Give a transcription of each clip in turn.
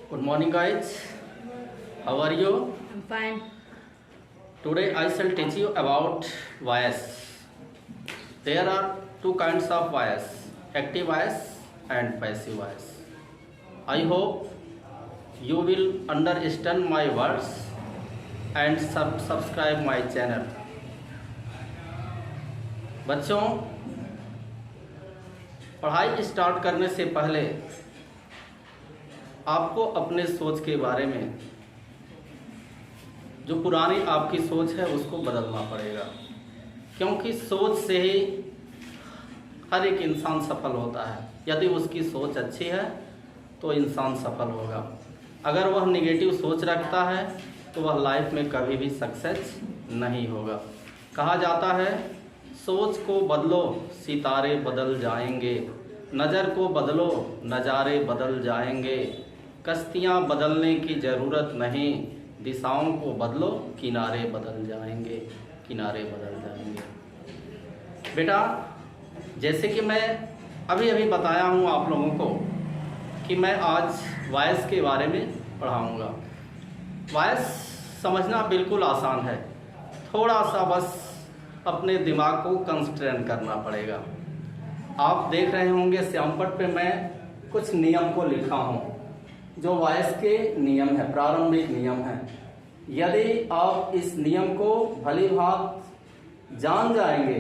Good morning, guys. How are you? I'm fine. Today I shall teach you about voice. There are two kinds of voice: active voice and passive voice. I hope you will understand my words and subscribe my channel. बच्चों, पढ़ाई start करने से पहले आपको अपने सोच के बारे में, जो पुरानी आपकी सोच है उसको बदलना पड़ेगा, क्योंकि सोच से ही हर एक इंसान सफल होता है। यदि उसकी सोच अच्छी है तो इंसान सफल होगा। अगर वह निगेटिव सोच रखता है तो वह लाइफ में कभी भी सक्सेस नहीं होगा। कहा जाता है, सोच को बदलो सितारे बदल जाएंगे, नज़र को बदलो नज़ारे बदल जाएंगे, कश्तियाँ बदलने की ज़रूरत नहीं, दिशाओं को बदलो किनारे बदल जाएंगे, किनारे बदल जाएंगे। बेटा, जैसे कि मैं अभी अभी बताया हूँ आप लोगों को कि मैं आज वॉइस के बारे में पढ़ाऊँगा। वॉइस समझना बिल्कुल आसान है, थोड़ा सा बस अपने दिमाग को कंसंट्रेट करना पड़ेगा। आप देख रहे होंगे श्यामपट पे मैं कुछ नियम को लिखा हूँ, जो वॉइस के नियम है, प्रारंभिक नियम है। यदि आप इस नियम को भली भांति जान जाएंगे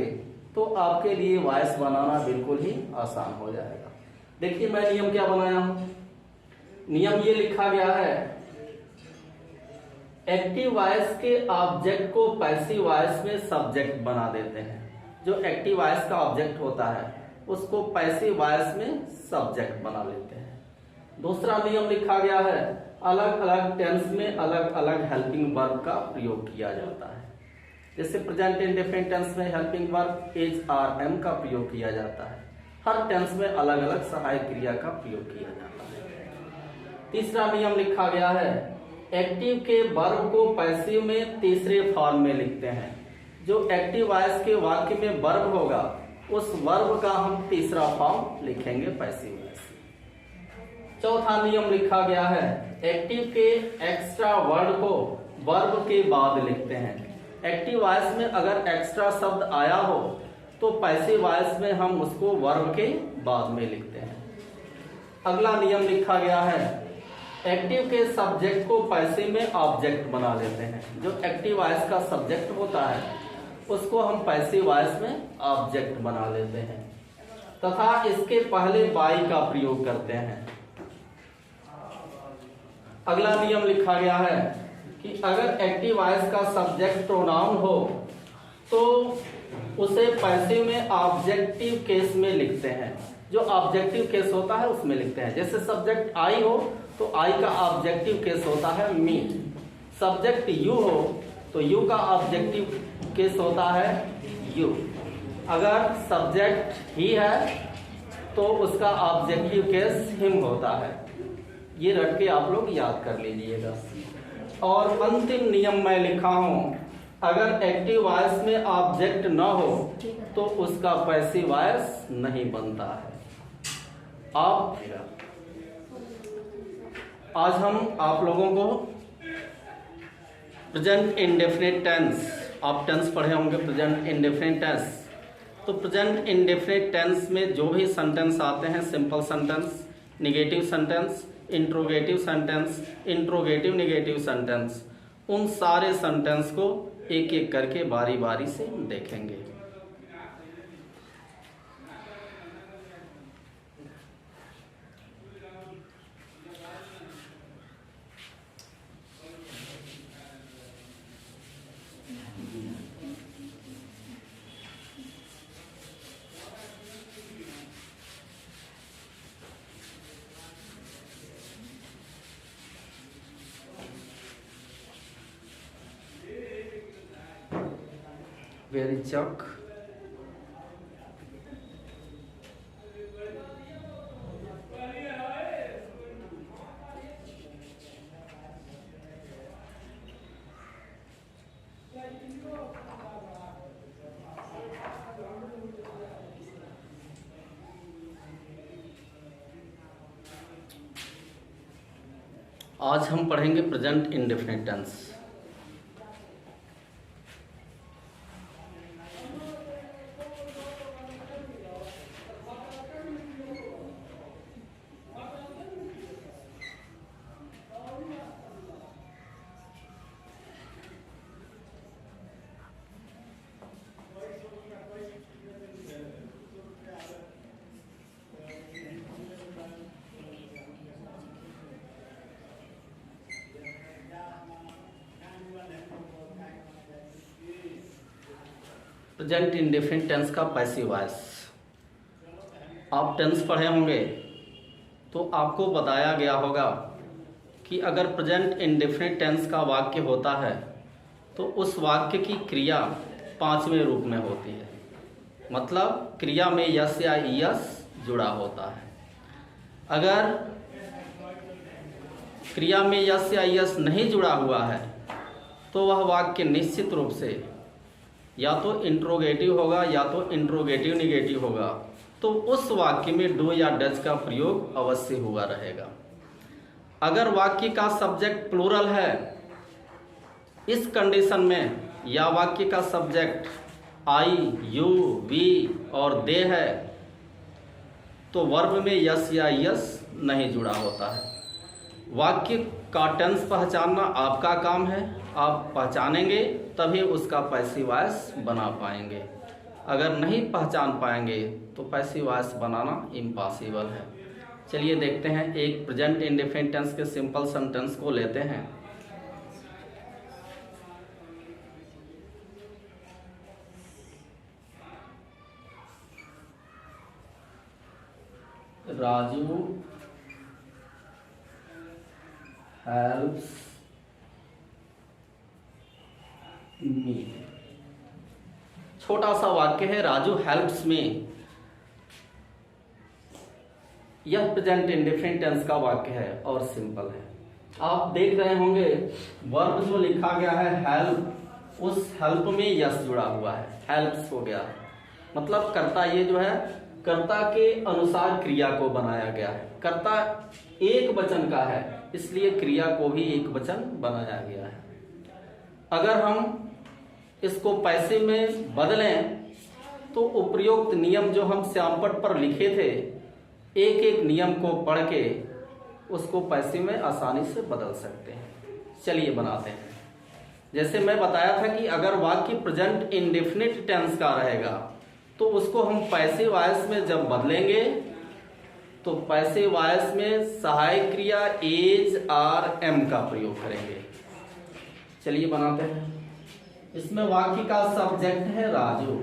तो आपके लिए वॉइस बनाना बिल्कुल ही आसान हो जाएगा। देखिए मैं नियम क्या बनाया हूँ। नियम ये लिखा गया है, एक्टिव वॉइस के ऑब्जेक्ट को पैसिव वॉइस में सब्जेक्ट बना देते हैं। जो एक्टिव वॉइस का ऑब्जेक्ट होता है उसको पैसिव वॉइस में सब्जेक्ट बना लेते हैं। दूसरा नियम लिखा गया है, अलग अलग टेंस में अलग अलग हेल्पिंग वर्ब का प्रयोग किया जाता है। जैसे प्रेजेंट इंडेफिनिट टेंस में helping verb is are am का प्रयोग किया जाता है। हर टेंस में अलग अलग सहायक क्रिया का प्रयोग किया जाता है। तीसरा नियम लिखा गया है, एक्टिव के वर्ब को पैसिव में तीसरे फॉर्म में लिखते हैं। जो एक्टिव वॉइस के वाक्य में वर्ब होगा उस वर्ब का हम तीसरा फॉर्म लिखेंगे पैसिव वॉइस। चौथा नियम लिखा गया है, एक्टिव के एक्स्ट्रा वर्ड को वर्ब के बाद लिखते हैं। एक्टिव वॉइस में अगर एक्स्ट्रा शब्द आया हो तो पैसिव वॉइस में हम उसको वर्ब के बाद में लिखते हैं। अगला नियम लिखा गया है, एक्टिव के सब्जेक्ट को पैसिव में ऑब्जेक्ट बना लेते हैं। जो एक्टिव वॉइस का सब्जेक्ट होता है उसको हम पैसिव वॉइस में ऑब्जेक्ट बना लेते हैं तथा इसके पहले बाई का प्रयोग करते हैं। अगला नियम लिखा गया है कि अगर एक्टिव वॉइस का सब्जेक्ट प्रोनाउन हो तो उसे पैसिव में ऑब्जेक्टिव केस में लिखते हैं। जो ऑब्जेक्टिव केस होता है उसमें लिखते हैं। जैसे सब्जेक्ट आई हो तो आई का ऑब्जेक्टिव केस होता है मी। सब्जेक्ट यू हो तो यू का ऑब्जेक्टिव केस होता है यू। अगर सब्जेक्ट ही है तो उसका ऑब्जेक्टिव केस हिम होता है। ये रट के आप लोग याद कर लीजिएगा। और अंतिम नियम मैं लिखा हूं, अगर एक्टिव वॉइस में ऑब्जेक्ट न हो तो उसका पैसिव वॉइस नहीं बनता है। आज हम आप लोगों को प्रेजेंट इंडेफिनिट टेंस, आप टेंस पढ़े होंगे प्रेजेंट इंडेफिनिट टेंस। तो प्रेजेंट इंडेफिनिट टेंस में जो भी सेंटेंस आते हैं, simple sentence, negative sentence, interrogative sentence, interrogative negative sentence, उन सारे सेंटेंस को एक एक करके बारी बारी से देखेंगे। Where is Chuck? आज हम पढ़ेंगे present indefinite tense. Present indefinite tense का पैसिव वॉइस। आप टेंस पढ़े होंगे तो आपको बताया गया होगा कि अगर प्रेजेंट इंडेफिनिट टेंस का वाक्य होता है तो उस वाक्य की क्रिया पांचवें रूप में होती है, मतलब क्रिया में यस या ईएस जुड़ा होता है। अगर क्रिया में यस या ईएस नहीं जुड़ा हुआ है तो वह वाक्य निश्चित रूप से या तो इंट्रोगेटिव होगा या तो इंट्रोगेटिव निगेटिव होगा, तो उस वाक्य में डू या डज का प्रयोग अवश्य हुआ रहेगा। अगर वाक्य का सब्जेक्ट प्लूरल है, इस कंडीशन में, या वाक्य का सब्जेक्ट आई, यू, वी और दे है, तो वर्ब में यस या यस नहीं जुड़ा होता है। वाक्य का टेंस पहचानना आपका काम है, आप पहचानेंगे तभी उसका पैसिव वॉइस बना पाएंगे। अगर नहीं पहचान पाएंगे तो पैसिव वॉइस बनाना इम्पॉसिबल है। चलिए देखते हैं, एक प्रेजेंट इंडेफिनिट टेंस के सिंपल सेंटेंस को लेते हैं। Raju helps me. छोटा सा वाक्य है, राजू हेल्प्स मी। यह प्रेजेंट इंडेफिनिट टेंस का वाक्य है और सिंपल है। आप देख रहे होंगे वर्ब जो लिखा गया है हेल्प, उस हेल्प में यस जुड़ा हुआ है, हेल्प्स हो गया। मतलब कर्ता ये जो है कर्ता के अनुसार क्रिया को बनाया गया है। कर्ता एक वचन का है इसलिए क्रिया को भी एक वचन बनाया गया है। अगर हम इसको पैसिव में बदलें तो उपयुक्त नियम जो हम श्यामपट पर लिखे थे, एक एक नियम को पढ़ के उसको पैसिव में आसानी से बदल सकते हैं। चलिए बनाते हैं। जैसे मैं बताया था कि अगर वाक्य प्रेजेंट इंडेफिनिट टेंस का रहेगा तो उसको हम पैसिव वॉइस में जब बदलेंगे तो पैसिव वॉइस में सहायक क्रिया एज, आर, एम का प्रयोग करेंगे। चलिए बनाते हैं। इसमें वाक्य का सब्जेक्ट है राजू,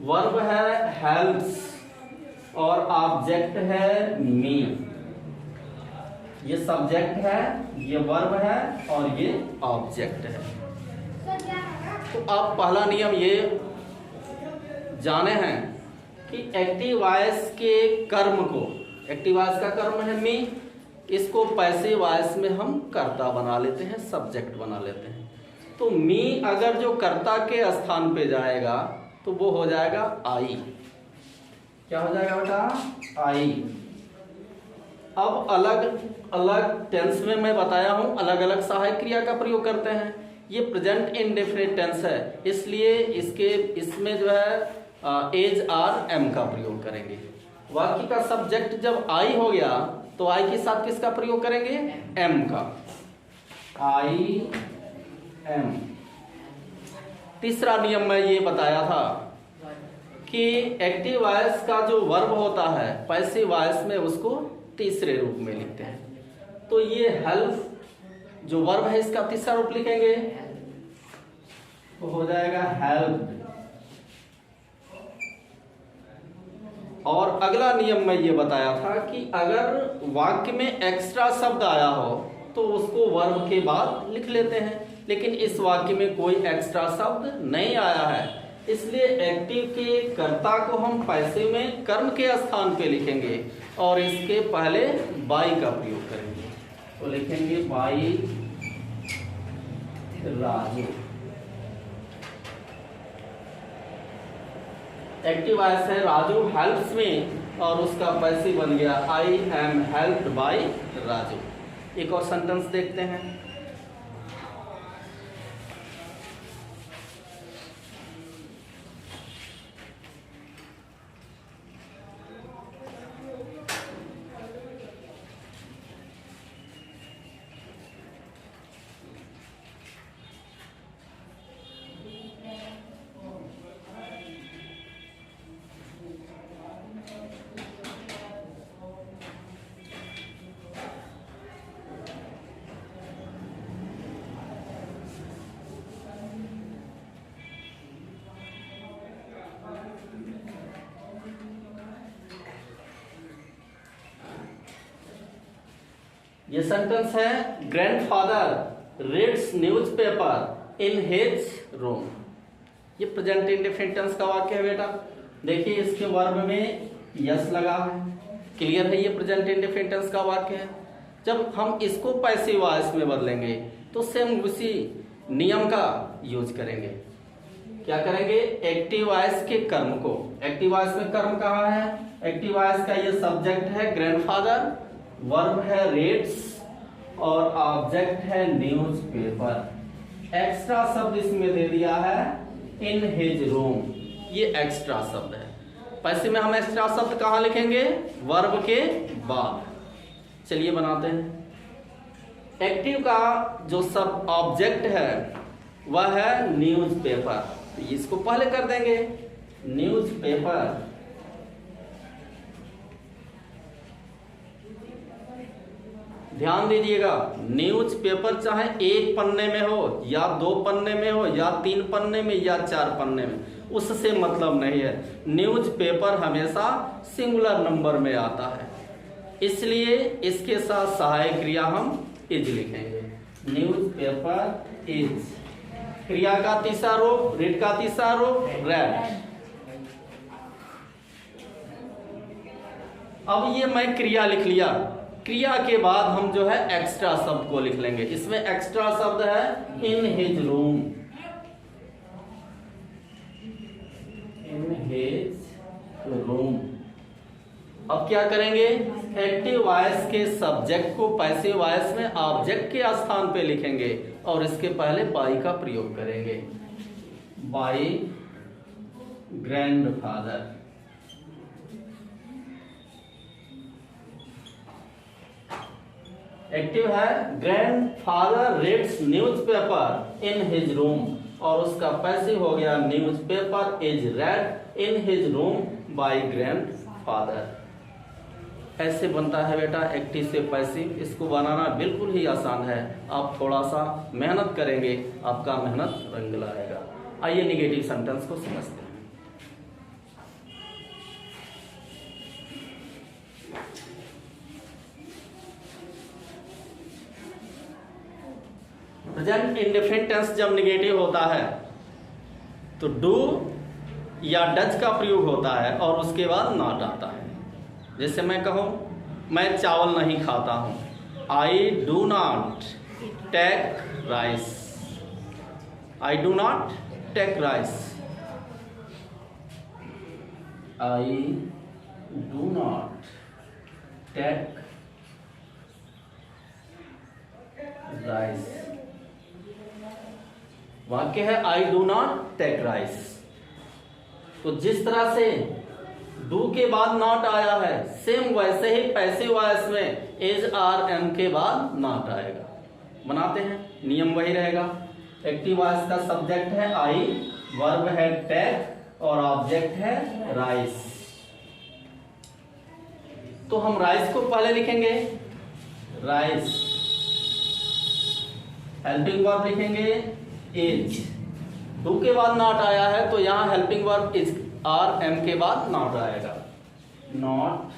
वर्ब है हेल्प्स और ऑब्जेक्ट है मी। ये सब्जेक्ट है, ये वर्ब है और ये ऑब्जेक्ट है। तो आप पहला नियम ये जाने हैं कि एक्टिव वॉइस के कर्म को, एक्टिव वॉइस का कर्म है मी, इसको पैसिव वॉइस में हम कर्ता बना लेते हैं, सब्जेक्ट बना लेते हैं। तो मी अगर जो कर्ता के स्थान पे जाएगा तो वो हो जाएगा आई। क्या हो जाएगा बेटा? आई। अब अलग अलग टेंस में मैं बताया हूं अलग अलग सहायक क्रिया का प्रयोग करते हैं। ये प्रेजेंट इंडेफिनिट टेंस है इसलिए इसमें जो है एज, आर, एम का प्रयोग करेंगे। वाक्य का सब्जेक्ट जब आई हो गया तो आई के साथ किसका प्रयोग करेंगे? एम का। आई, एम। तीसरा नियम मैं ये बताया था कि एक्टिव वॉइस का जो वर्ब होता है पैसिव वॉइस में उसको तीसरे रूप में लिखते हैं। तो ये हेल्प जो वर्ब है इसका तीसरा रूप लिखेंगे तो हो जाएगा हेल्प। और अगला नियम मैं ये बताया था कि अगर वाक्य में एक्स्ट्रा शब्द आया हो तो उसको वर्ब के बाद लिख लेते हैं, लेकिन इस वाक्य में कोई एक्स्ट्रा शब्द नहीं आया है इसलिए एक्टिव के कर्ता को हम पैसिव में कर्म के स्थान पे लिखेंगे और इसके पहले बाई का प्रयोग करेंगे। तो लिखेंगे बाई राजू। एक्टिव वॉइस है राजू हेल्प्स में और उसका पैसिव बन गया I am helped bye Raju. एक और सेंटेंस देखते हैं। ये सेंटेंस है, grandfather reads newspaper in his room. ये प्रेजेंट इंडेफिनिट टेंस का वाक्य है बेटा। देखिए इसके वर्ब में यस लगा है, क्लियर है, ये प्रेजेंट इंडेफिनिट टेंस का वाक्य है। जब हम इसको पैसिव वॉइस में बदलेंगे तो सेम उसी नियम का यूज करेंगे। क्या करेंगे? एक्टिव वॉइस के कर्म को, एक्टिव वॉइस में कर्म कहाँ है? एक्टिव वॉइस का ये सब्जेक्ट है ग्रैंडफादर, वर्ब है रीड्स और ऑब्जेक्ट है न्यूज़पेपर। एक्स्ट्रा शब्द इसमें दे दिया है इन हिज रूम, ये एक्स्ट्रा शब्द है। पैसे में हम एक्स्ट्रा शब्द कहाँ लिखेंगे? वर्ब के बाद। चलिए बनाते हैं। एक्टिव का जो सब ऑब्जेक्ट है वह है न्यूज़पेपर, तो इसको पहले कर देंगे न्यूज़पेपर। ध्यान दीजिएगा, न्यूज़पेपर चाहे एक पन्ने में हो या दो पन्ने में हो या तीन पन्ने में या चार पन्ने में, उससे मतलब नहीं है। न्यूज़पेपर हमेशा सिंगुलर नंबर में आता है, इसलिए इसके साथ सहायक क्रिया हम इज लिखेंगे। Newspaper is. क्रिया का तीसरा रूप, रीड का तीसरा रूप रेड। अब ये मैं क्रिया लिख लिया, क्रिया के बाद हम जो है एक्स्ट्रा शब्द को लिख लेंगे। इसमें एक्स्ट्रा शब्द है इन हिज रूम, इन हिज रूम। अब क्या करेंगे? एक्टिव वॉइस के सब्जेक्ट को पैसिव वॉइस में ऑब्जेक्ट के स्थान पे लिखेंगे और इसके पहले बाई का प्रयोग करेंगे। By grandfather. एक्टिव है grandfather reads newspaper in his room, और उसका पैसिव हो गया newspaper is read in his room by grandfather. ऐसे बनता है बेटा एक्टिव से पैसिव। इसको बनाना बिल्कुल ही आसान है, आप थोड़ा सा मेहनत करेंगे, आपका मेहनत रंग लाएगा। आइए निगेटिव सेंटेंस को समझते हैं। प्रेजेंट इंडेफिनिट टेंस जब निगेटिव होता है तो डू या डज का प्रयोग होता है और उसके बाद नॉट आता है। जैसे मैं कहूं मैं चावल नहीं खाता हूं, I do not take rice. I do not take rice. I do not take rice. वाक्य है I do not take rice. तो जिस तरह से डू के बाद नॉट आया है, सेम वैसे ही पैसिव वॉइस में इज आर एम के बाद नॉट आएगा। बनाते हैं, नियम वही रहेगा। एक्टिव वॉइस का सब्जेक्ट है आई, वर्ब है टेक और ऑब्जेक्ट है राइस। तो हम राइस को पहले लिखेंगे राइस, हेल्पिंग वर्ब लिखेंगे इज। डू के बाद नॉट आया है तो यहां helping verb is are am के बाद नॉट आएगा, नॉट।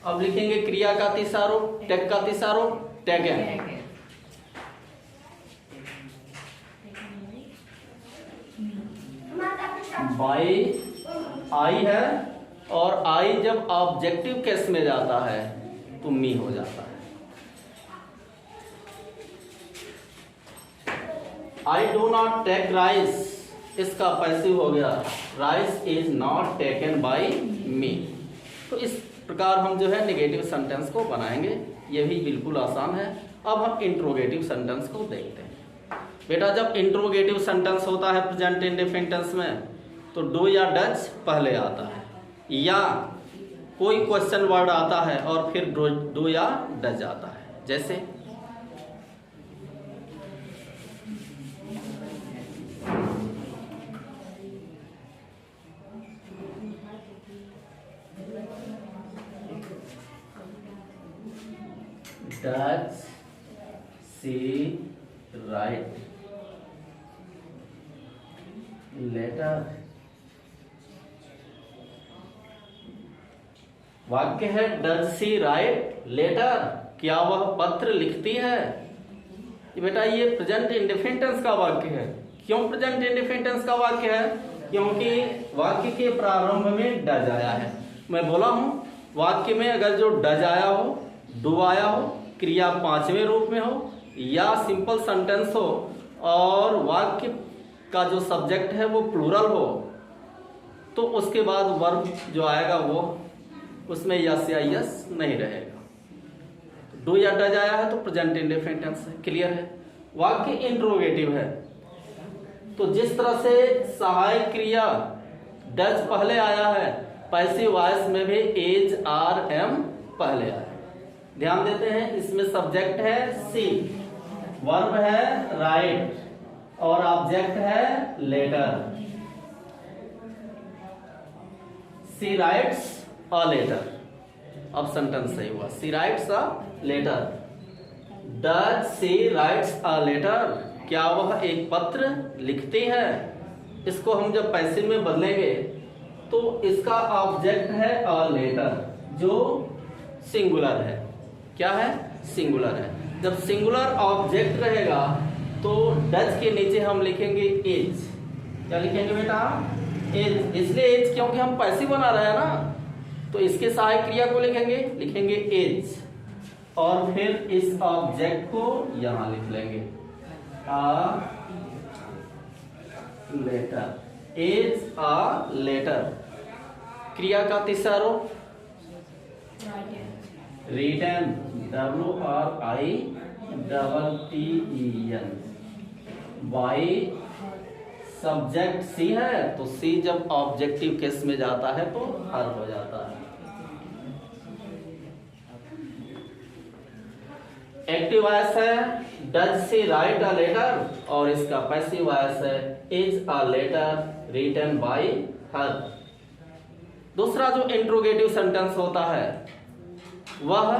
अब लिखेंगे क्रिया का तीसरा रूप, टेक का तीसरा रूप टेकन। बाई आई है और आई जब ऑब्जेक्टिव केस में जाता है तो मी हो जाता है। I do not take rice, इसका पैसिव हो गया rice is not taken by me. तो इस प्रकार हम जो है नेगेटिव सेंटेंस को बनाएंगे। ये भी बिल्कुल आसान है। अब हम इंट्रोगेटिव सेंटेंस को देखते हैं। बेटा जब इंट्रोगेटिव सेंटेंस होता है प्रेजेंट इंडेफिनिट टेंस में तो डू या डज पहले आता है, या कोई क्वेश्चन वर्ड आता है और फिर डू या डज आता है। जैसे does she write letter? वाक्य है डज सी राइट लेटर, क्या वह पत्र लिखती है। ये बेटा ये प्रेजेंट इंडेफिनिट टेंस का वाक्य है। क्यों प्रेजेंट इंडेफिनिट टेंस का वाक्य है? क्योंकि वाक्य के प्रारंभ में डज आया है। मैं बोला हूं वाक्य में अगर जो डज आया हो, डू आया हो, क्रिया पांचवें रूप में हो या सिंपल सेंटेंस हो और वाक्य का जो सब्जेक्ट है वो प्लूरल हो, तो उसके बाद वर्ब जो आएगा वो उसमें यस या यस नहीं रहेगा। डू या डज आया है तो प्रेजेंट इंडेफिनिट टेंस है। क्लियर है? वाक्य इंट्रोगेटिव है तो जिस तरह से सहायक क्रिया डज पहले आया है, पैसिव वॉइस में भी एज आर एम पहले आया है। ध्यान देते हैं, इसमें सब्जेक्ट है सी, वर्ब है राइट और ऑब्जेक्ट है letter. She writes a letter, अब सेंटेंस सही हुआ। She writes a letter. Does she writes a letter, क्या वह एक पत्र लिखती है। इसको हम जब पैसिव में बदलेंगे तो इसका ऑब्जेक्ट है अ लेटर जो सिंगुलर है। क्या है? सिंगुलर है। जब सिंगुलर ऑब्जेक्ट रहेगा तो डज के नीचे हम लिखेंगे एज। क्या लिखेंगे बेटा? एज। इसलिए एज क्योंकि हम पैसिव बना रहे हैं ना, तो इसके सहायक क्रिया को लिखेंगे एज और फिर इस ऑब्जेक्ट को यहां लिख लेंगे a letter. As a letter. क्रिया का तीसरा रूप written, WRITTEN। By subject she है तो सी जब ऑब्जेक्टिव केस में जाता है तो हर हो जाता है। एक्टिव वॉइस है does she write a letter और इसका पैसिव वॉइस है is a letter written by her. दूसरा जो इंट्रोगेटिव सेंटेंस होता है वह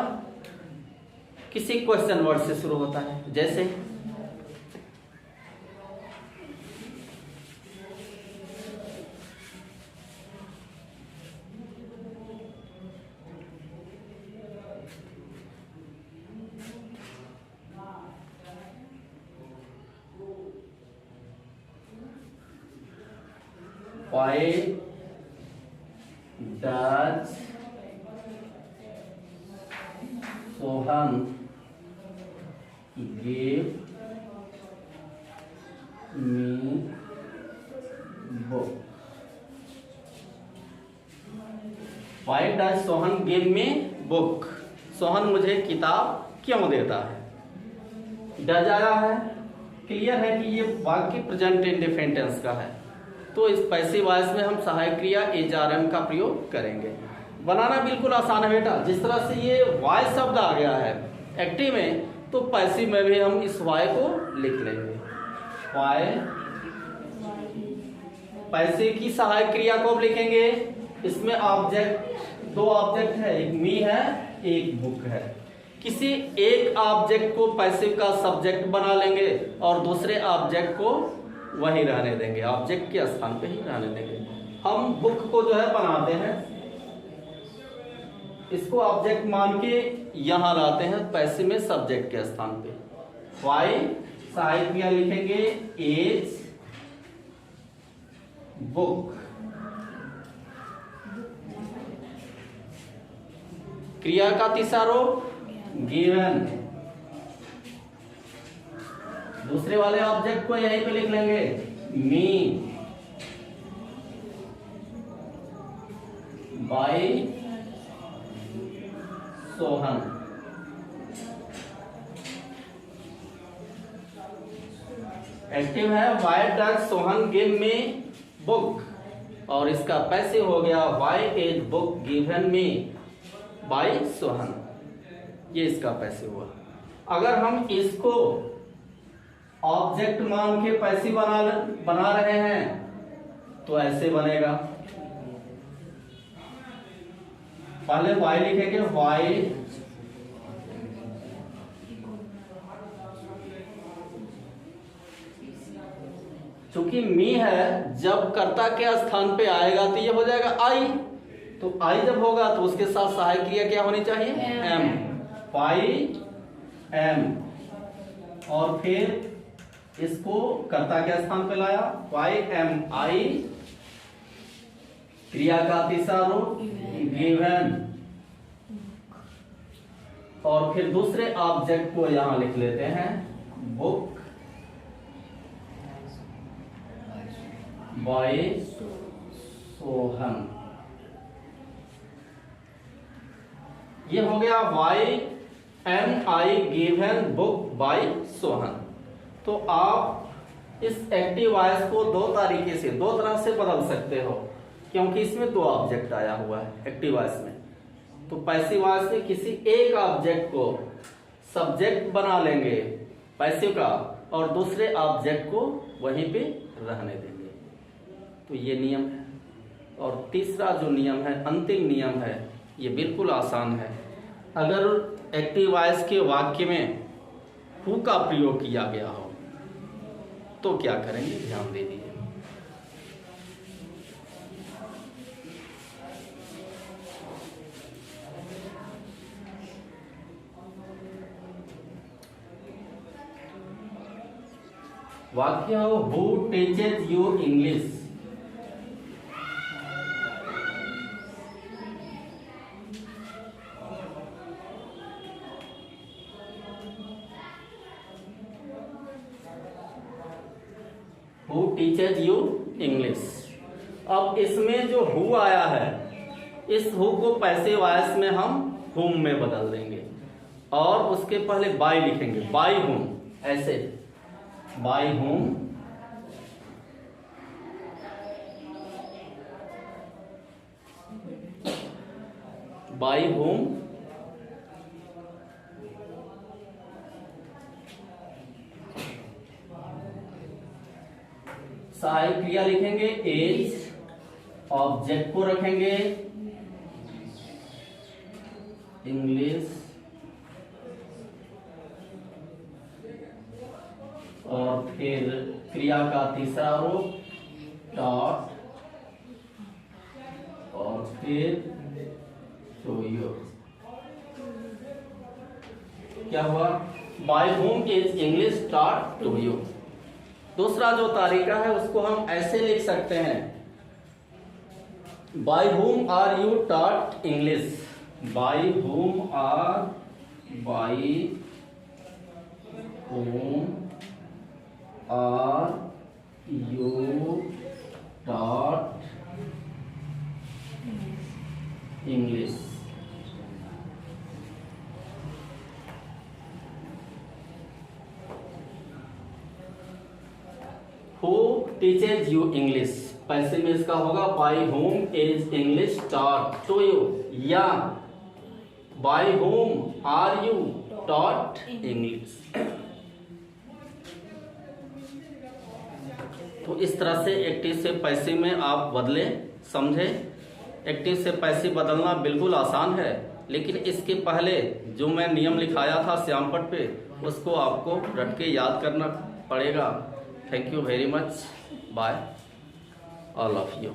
किसी क्वेश्चन वर्ड से शुरू होता है। जैसे Why does Sohan give me book? Why does Sohan give me book? Sohan मुझे किताब क्यों देता है? डज आया है। क्लियर है कि ये वाक्य प्रेजेंट इंडेफिनिट टेंस का है तो इस पैसिव वॉइस में हम सहायक क्रिया एज आर एम का प्रयोग करेंगे। बनाना बिल्कुल आसान है बेटा। जिस तरह से ये वाई शब्द आ गया है एक्टिव में तो पैसिव में भी हम इस वाई को लिख लेंगे। वाई पैसिव की सहायक क्रिया को अब लिखेंगे। इसमें ऑब्जेक्ट, दो ऑब्जेक्ट है, एक मी है एक बुक है। किसी एक ऑब्जेक्ट को पैसिव का सब्जेक्ट बना लेंगे और दूसरे ऑब्जेक्ट को वही रहने देंगे, ऑब्जेक्ट के स्थान पे ही रहने देंगे। हम बुक को जो है बनाते हैं, इसको ऑब्जेक्ट मान के यहां लाते हैं पैसिव में सब्जेक्ट के स्थान पे। वाई सहायक क्रिया लिखेंगे एज बुक। क्रिया का तीसरा रूप गिवन। दूसरे वाले ऑब्जेक्ट को यहीं पे लिख लेंगे मी। बाय सोहन। एक्टिव है, why does Sohan give me book, और इसका पैसिव हो गया why is book given me by Sohan. ये इसका पैसिव हुआ। अगर हम इसको ऑब्जेक्ट मान के पैसिव बना रहे हैं तो ऐसे बनेगा। पहले वाई लिखेंगे, वाई चूंकि मी है, जब कर्ता के स्थान पे आएगा तो ये हो जाएगा आई। तो आई जब होगा तो उसके साथ सहायक क्रिया क्या होनी चाहिए? एम। वाई एम, और फिर इसको कर्ता के स्थान पे लाया, वाई एम आई, क्रिया का तीसरा रूप गिवन, और फिर दूसरे ऑब्जेक्ट को यहां लिख लेते हैं बुक बाय सोहन। ये हो गया why am I given book by Sohan. तो आप इस एक्टिव वॉइस को दो तरह से बदल सकते हो, क्योंकि इसमें दो ऑब्जेक्ट आया हुआ है एक्टिव वॉइस में। तो पैसिव वॉइस में किसी एक ऑब्जेक्ट को सब्जेक्ट बना लेंगे पैसिव का, और दूसरे ऑब्जेक्ट को वहीं पे रहने देंगे। तो ये नियम है। और तीसरा जो नियम है, अंतिम नियम है, ये बिल्कुल आसान है। अगर एक्टिव वॉइस के वाक्य में हु का प्रयोग किया गया हो तो क्या करेंगे, ध्यान दे दीजिए। वाक्य हो, who teaches you English. Who teaches you English. अब इसमें जो हु आया है, इस हु को पैसिव वॉइस में हम हुम में बदल देंगे, और उसके पहले बाय लिखेंगे, बाय हुम, ऐसे बाय हुम, बाय हुम, सहायक क्रिया लिखेंगे एज, ऑब्जेक्ट को रखेंगे इंग्लिश, और फिर क्रिया का तीसरा रूप डॉट, और फिर टू यू। क्या हुआ? By whom is English taught to you. दूसरा जो तरीका है उसको हम ऐसे लिख सकते हैं, by whom are you taught English. By whom are you taught English. Who teaches you English? पैसे में इसका होगा by whom is English taught to you, या by whom are you taught English। तो इस तरह से एक्टिव से पैसिव में आप बदले, समझे। एक्टिव से पैसिव बदलना बिल्कुल आसान है, लेकिन इसके पहले जो मैं नियम लिखाया था श्यामपट पे, उसको आपको रट के याद करना पड़ेगा। Thank you very much. Bye, all of you.